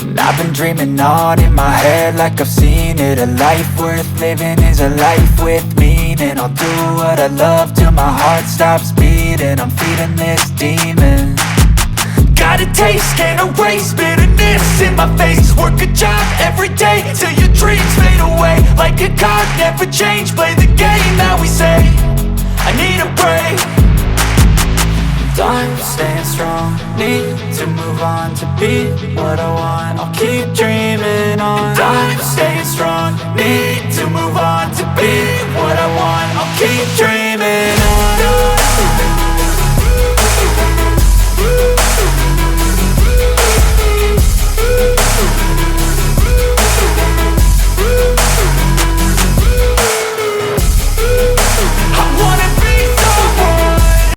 And I've been dreaming on in my head like I've seen it. A life worth living is a life with meaning. I'll do what I love till my heart stops beating. I'm feeding this demon. Got a taste, can't erase bitterness in my face. Work a job every day till your dreams fade away. Like a card, never change, play the game that we say. I need a break. I'm staying strong, need to move on to be what I want. I'll keep dreaming on. I'm staying strong, need to move on to be what I want. I'll keep dreaming on.